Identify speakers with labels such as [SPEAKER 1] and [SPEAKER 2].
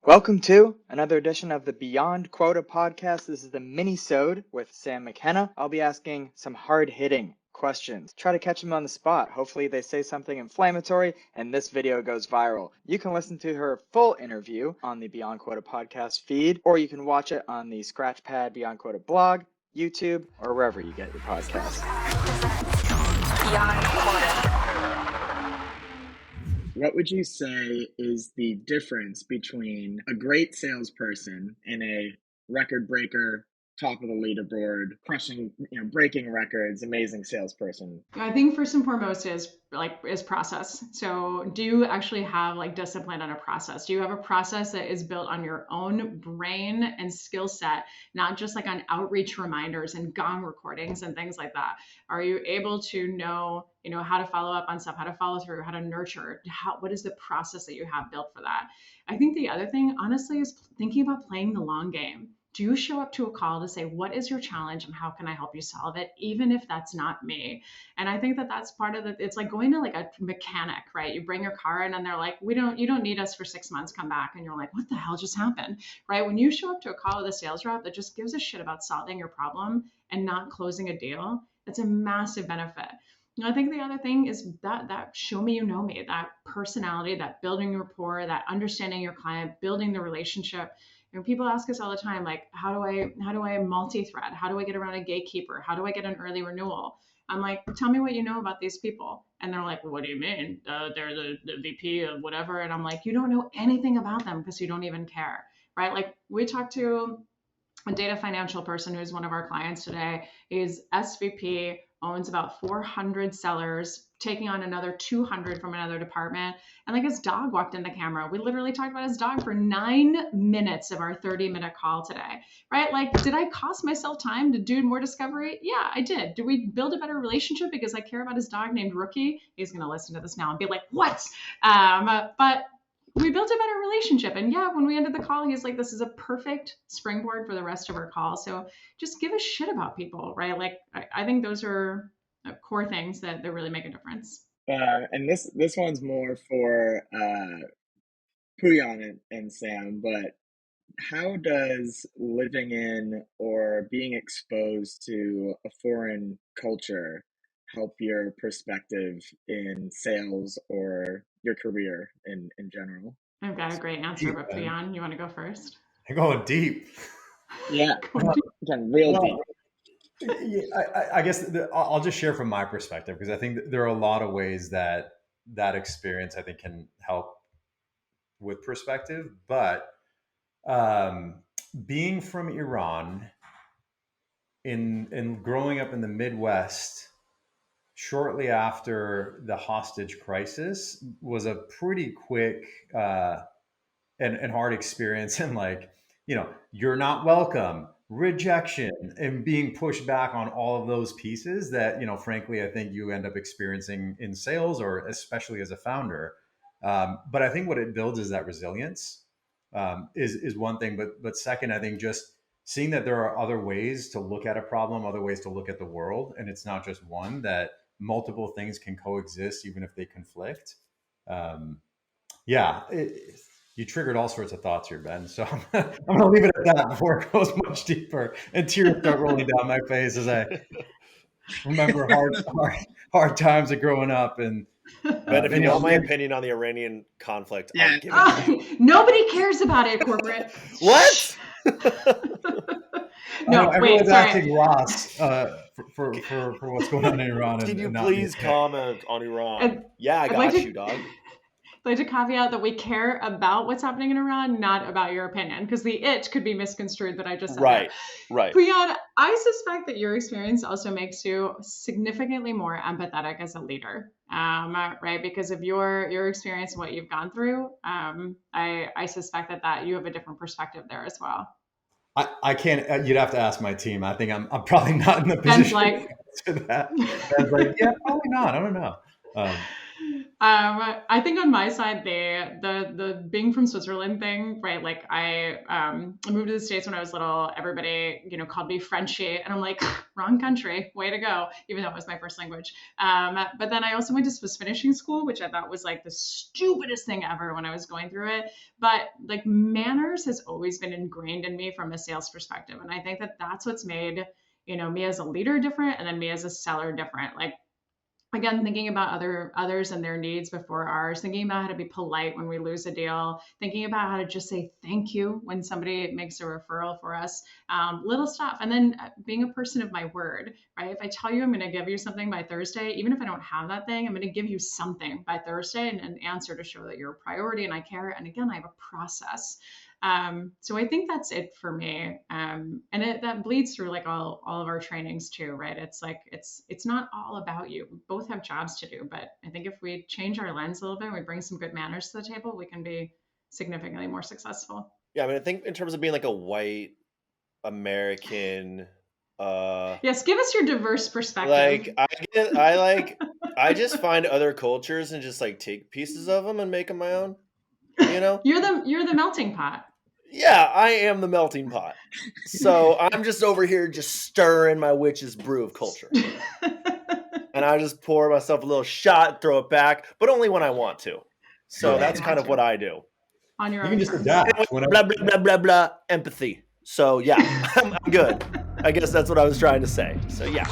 [SPEAKER 1] Welcome to another edition of the Beyond Quota podcast. This is the MINISODE with Sam McKenna. I'll be asking some hard-hitting questions. Try to catch them on the spot. Hopefully they say something inflammatory and this video goes viral. You can listen to her full interview on the Beyond Quota podcast feed, or you can watch it on the Scratchpad Beyond Quota blog, YouTube, or wherever you get your podcasts. Beyond Quota. What would you say is the difference between a great salesperson and a record breaker, top of the leaderboard, crushing, breaking records, amazing salesperson?
[SPEAKER 2] I think first and foremost is process. So do you actually have discipline on a process? Do you have a process that is built on your own brain and skill set, not just on outreach reminders and gong recordings and things like that? Are you able to know how to follow up on stuff, how to follow through, how to nurture? What is the process that you have built for that? I think the other thing, honestly, is thinking about playing the long game. Do you show up to a call to say, what is your challenge and how can I help you solve it, even if that's not me? And I think that that's part of it. It's like going to a mechanic, right? You bring your car in and they're like, you don't need us for 6 months, come back. And you're like, what the hell just happened, right? When you show up to a call with a sales rep that just gives a shit about solving your problem and not closing a deal, it's a massive benefit. I think the other thing is that show me, you know me, that personality, that building rapport, that understanding your client, building the relationship. People ask us all the time, how do I multi-thread? How do I get around a gatekeeper? How do I get an early renewal? I'm like, tell me what you know about these people. And they're like, well, what do you mean? They're the VP of whatever. And I'm like, you don't know anything about them because you don't even care, right? We talked to a data financial person who's one of our clients today. He's SVP, owns about 400 sellers, taking on another 200 from another department. And his dog walked in the camera. We literally talked about his dog for 9 minutes of our 30-minute call today, right? Did I cost myself time to do more discovery? Yeah, I did. Did we build a better relationship because I care about his dog named Rookie? He's going to listen to this now and be like, what? But we built a better relationship. And yeah, when we ended the call, he's like, this is a perfect springboard for the rest of our call. So just give a shit about people, right? I think those are core things that really make a difference.
[SPEAKER 1] And this one's more for Pouyan and Sam, but how does living in or being exposed to a foreign culture help your perspective in sales or your career in general?
[SPEAKER 2] I've got a great answer, but Pouyan, you want to go first?
[SPEAKER 3] I'm going deep.
[SPEAKER 1] Yeah, real deep.
[SPEAKER 3] I guess I'll just share from my perspective, because I think there are a lot of ways that experience, I think, can help with perspective. But being from Iran and growing up in the Midwest shortly after the hostage crisis was a pretty quick and hard experience. And you're not welcome, rejection, and being pushed back on all of those pieces that, frankly, I think you end up experiencing in sales, or especially as a founder. But I think what it builds is that resilience is one thing. But second, I think just seeing that there are other ways to look at a problem, other ways to look at the world, and it's not just one, that multiple things can coexist even if they conflict. You triggered all sorts of thoughts here, Ben. So I'm going to leave it at that before it goes much deeper and tears start rolling down my face as I remember hard times of growing up. And
[SPEAKER 4] Ben, if you want my opinion on the Iranian conflict,
[SPEAKER 1] yeah.
[SPEAKER 4] I'll give it.
[SPEAKER 2] Nobody cares about it, corporate.
[SPEAKER 4] What?
[SPEAKER 2] No,
[SPEAKER 3] everyone's acting lost for what's going on in Iran.
[SPEAKER 4] Can you please comment on Iran? I got you, dog.
[SPEAKER 2] I'd like to caveat that we care about what's happening in Iran, not about your opinion, because the it could be misconstrued, but I just said
[SPEAKER 4] right.
[SPEAKER 2] Pouyan, I suspect that your experience also makes you significantly more empathetic as a leader, right? Because of your experience and what you've gone through, I suspect that you have a different perspective there as well.
[SPEAKER 3] I can't. You'd have to ask my team. I think I'm probably not in the position to answer that. Ben's like, yeah, probably not. I don't know.
[SPEAKER 2] I think on my side, the being from Switzerland thing, right? Like I moved to the States when I was little. Everybody, called me Frenchie, and I'm like, wrong country, way to go, even though it was my first language. But then I also went to Swiss finishing school, which I thought was like the stupidest thing ever when I was going through it. But like manners has always been ingrained in me from a sales perspective, and I think that that's what's made me as a leader different, and then me as a seller different. Like, again, thinking about others and their needs before ours, thinking about how to be polite when we lose a deal, thinking about how to just say thank you when somebody makes a referral for us, little stuff. And then being a person of my word, right? If I tell you I'm going to give you something by Thursday, even if I don't have that thing, I'm going to give you something by Thursday and an answer to show that you're a priority and I care. And again, I have a process. So I think that's it for me. And that bleeds through like all of our trainings too, right? It's like, it's not all about you. We both have jobs to do, but I think if we change our lens a little bit, we bring some good manners to the table, we can be significantly more successful.
[SPEAKER 4] Yeah. I mean, I think in terms of being like a white American,
[SPEAKER 2] yes, give us your diverse perspective.
[SPEAKER 4] Like I just find other cultures and just like take pieces of them and make them my own.
[SPEAKER 2] You're the melting pot.
[SPEAKER 4] Yeah, I am the melting pot. So I'm just over here just stirring my witch's brew of culture. And I just pour myself a little shot, throw it back, but only when I want to. So that's kind of what I do.
[SPEAKER 2] On your
[SPEAKER 3] You
[SPEAKER 2] own
[SPEAKER 3] can just
[SPEAKER 2] terms.
[SPEAKER 3] adapt.
[SPEAKER 4] Blah, blah, blah, blah, blah, empathy. So yeah, I'm good. I guess that's what I was trying to say. So yeah.